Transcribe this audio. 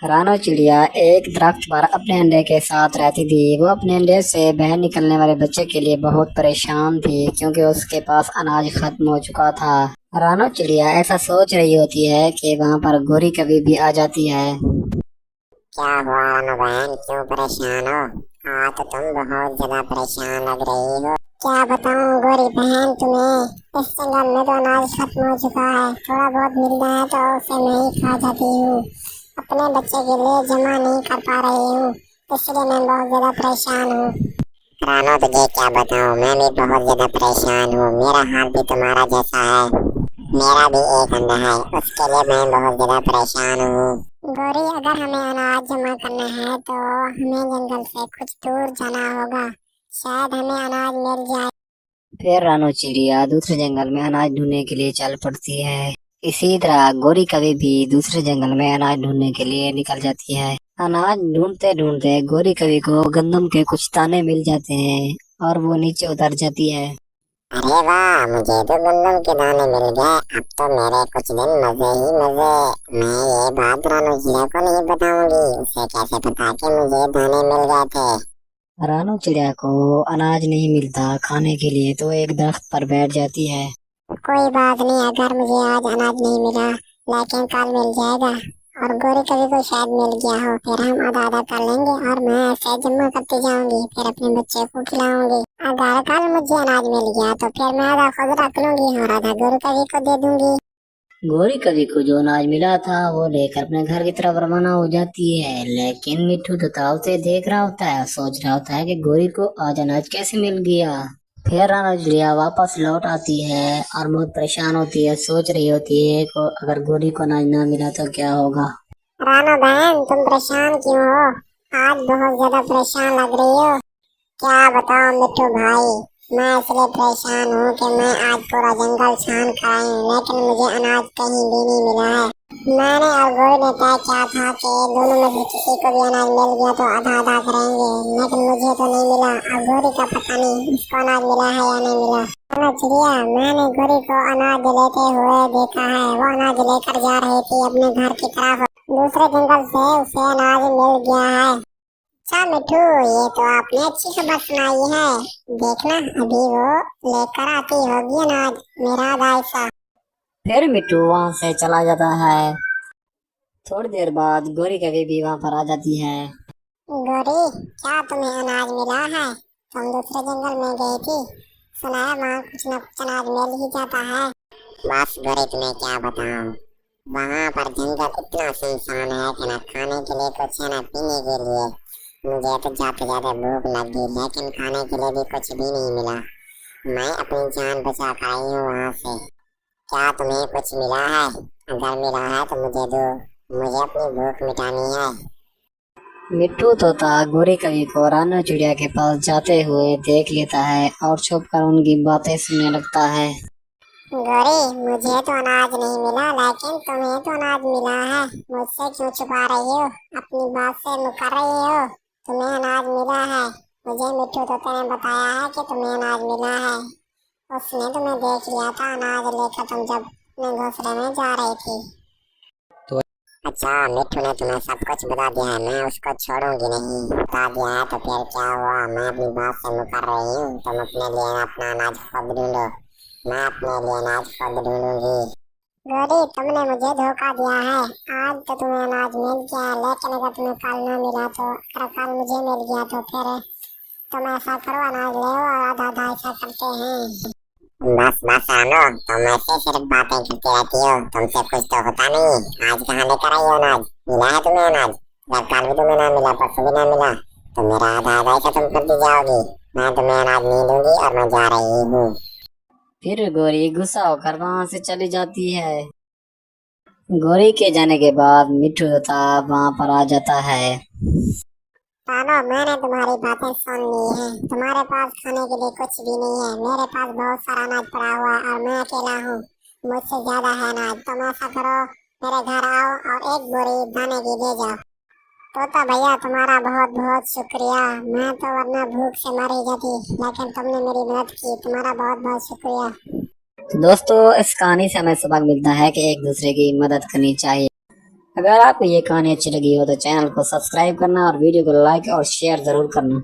रानो चिड़िया एक दरख्त पर अपने अंडे के साथ रहती थी। वो अपने अंडे से बाहर निकलने वाले बच्चे के लिए बहुत परेशान थी क्योंकि उसके पास अनाज खत्म हो चुका था। रानो चिड़िया ऐसा सोच रही होती है कि वहाँ पर गोरी कभी भी आ जाती है। क्या हुआ रानू बहन, क्यों परेशान हो? हाँ, तो तुम बहुत ज्यादा परेशान लग रही हो। क्या बताऊं गोरी बहन तुम्हें, इस जंगल में तो अनाज खत्म हो चुका है। थोड़ा बहुत मिलता है तो उसे मैं ही खा जाती हूँ। अपने बच्चे के लिए जमा नहीं कर पा रही हूँ, इसलिए मैं बहुत ज्यादा परेशान हूँ। रानो तुझे क्या बताऊं, मैं भी बहुत ज्यादा परेशान हूँ। मेरा हाल भी तुम्हारा जैसा है। मेरा भी एक अंडा है, उसके लिए मैं बहुत ज्यादा परेशान हूँ। गौरी, अगर हमें अनाज जमा करना है तो हमें जंगल से कुछ दूर जाना होगा। शायद हमें अनाज मिल जाए। फिर रानो चिड़िया दूसरे जंगल में अनाज ढूंढने के लिए चल पड़ती है। इसी तरह गोरी कभी भी दूसरे जंगल में अनाज ढूंढने के लिए निकल जाती है। अनाज ढूंढते ढूंढते गोरी कवि को गंदम के कुछ दाने मिल जाते हैं और वो नीचे उतर जाती है। अरे वाह, मुझे तो गंदम के दाने मिल गए। अब तो मेरे कुछ दिन मजे ही मजे। मैं ये बात रानू चिड़िया को नहीं बताऊंगी। उसे कैसे पता कि मुझे दाने मिल गए थे। रानो चिड़िया को अनाज नहीं मिलता खाने के लिए तो एक दरख्त पर बैठ जाती है। कोई बात नहीं, अगर मुझे आज अनाज नहीं मिला लेकिन कल मिल जाएगा। और गोरी कभी को शायद मिल गया हो, फिर हम आधा आधा कर लेंगे और मैं ऐसे जमा करती जाऊंगी, फिर अपने बच्चे को खिलाऊंगी। अगर कल मुझे अनाज मिल गया तो फिर मैं आधा खुद रख लूंगी और आधा गोरी कभी को दे दूंगी। गोरी कवि को जो अनाज मिला था वो लेकर अपने घर की तरफ रवाना हो जाती है, लेकिन मिट्ठू तो ताव से देख रहा होता है, सोच रहा होता है कि गोरी को आज अनाज कैसे मिल गया। फिर रानो चिड़िया वापस लौट आती है और बहुत परेशान होती है, सोच रही होती है कि अगर गोरी को अनाज ना मिला तो क्या होगा। रानो बहन, तुम परेशान क्यों हो? आज बहुत ज्यादा परेशान लग रही हो। क्या बताओ मिट्टू भाई, मैं इसलिए परेशान हूँ कि मैं आज पूरा जंगल छान कर आई हूँ, लेकिन मुझे अनाज कहीं भी नहीं मिला है। मैंने और गोरी ने तय किया था कि दोनों में से किसी को भी अनाज मिल गया तो आधा आधा करेंगे, लेकिन मुझे तो नहीं मिला। अब गोरी का पता नहीं उसको अनाज मिला है या नहीं मिला। चलो चिड़िया, मैंने गोरी को अनाज लेते हुए देखा है। वो अनाज लेकर जा रही थी अपने घर की तरफ। दूसरे जंगल से उसे अनाज मिल गया है। अच्छा मिठू, ये तो आपने अच्छी खबर सुनाई है। देखना, अभी वो लेकर आती होगी अनाज, मेरा आधा हिस्सा। फिर मिट्टू वहां से चला जाता है। थोड़ी देर बाद गोरी कवि भी वहां पर आ जाती है। गोरी, क्या तुम्हें अनाज मिला है? तुम दूसरे जंगल में गई थी, सुना है वहाँ कुछ न कुछ अनाज मिल ही जाता है। बस गोरी, तुम्हें क्या बताऊं, वहाँ पर जंगल इतना सुनसान है कि न खाने के लिए कुछ है न पीने के लिए। मुझे तो जाते जाते भूख लगी, लेकिन खाने के लिए भी कुछ भी नहीं मिला। मैं अपनी जान बचा कर आई हूँ वहाँ से। क्या तुम्हें कुछ मिला है? अगर मिला है तो मुझे दो, मुझे अपनी भूख मिटानी है। मिट्टू तोता गोरी कवि को रानो चिड़िया के पास जाते हुए देख लेता है और छुप कर उनकी बातें सुनने लगता है। गोरी, मुझे तो अनाज नहीं मिला, लेकिन तुम्हें तो अनाज मिला है। मुझसे क्यों छुपा रही हो? अपनी बात से मुकर रही हो? तुम्हें अनाज मिला है। मुझे मिट्टू तोते ने बताया है कि तुम्हें अनाज मिला है। उसने तुम्हें देख लिया था अनाज लेकर, तुम जब अपने घोंसले में जा रही थी। तो अच्छा, मिट्टू ने तुम्हें सब कुछ बता दिया है, मैं उसको छोड़ूंगी नहीं। बता दिया है तो फिर क्या हुआ? मैं अपनी बात से मुकर रही हूँ। तुम अपने लिए अपना अनाज खुद ढूंढो, मैं अपने लिए अनाज खुद ढूंढूंगी। गौरी, तुमने मुझे धोखा दिया है। आज तो तुम्हें अनाज मिल गया, लेकिन अगर तुम्हें कल न मिला तो, अगर कल मुझे मिल गया तो फिर तुम ऐसा करो, अनाज ले और आधा आधा ऐसा करते हैं। बस बस रानो, तुम ऐसे सिर्फ बातें करती रहती हो, तुमसे कुछ तो होता नहीं। आज कहाँ लेकर आई हो अनाज? मिला है तुम्हें अनाज? जब कल भी तुम्हें ना मिला, परसों भी ना मिला, तो मेरा आधा आधा ऐसा तुम करती जाओगी। मैं तुम्हें अनाज नहीं दूंगी और मैं जा रही हूँ। फिर गोरी गुस्सा होकर वहां से चली जाती है। गोरी के जाने के बाद मिट्टू तोता वहां पर आ जाता है। रानो, मैंने तुम्हारी बातें सुन ली हैं। तुम्हारे पास खाने के लिए कुछ भी नहीं है। मेरे पास बहुत सारा अनाज पड़ा हुआ है और मैं अकेला हूँ। मुझसे ज्यादा है अनाज। तुम ऐसा करो, मेरे घर आओ और एक बोरी दाने की दे जाओ। तोता भैया, तुम्हारा बहुत बहुत शुक्रिया। मैं तो वरना भूख से मर ही जाती, लेकिन तुमने मेरी मदद की। तुम्हारा बहुत बहुत शुक्रिया। तो दोस्तों, इस कहानी से हमें सबक मिलता है कि एक दूसरे की मदद करनी चाहिए। अगर आपको ये कहानी अच्छी लगी हो तो चैनल को सब्सक्राइब करना और वीडियो को लाइक और शेयर जरूर करना।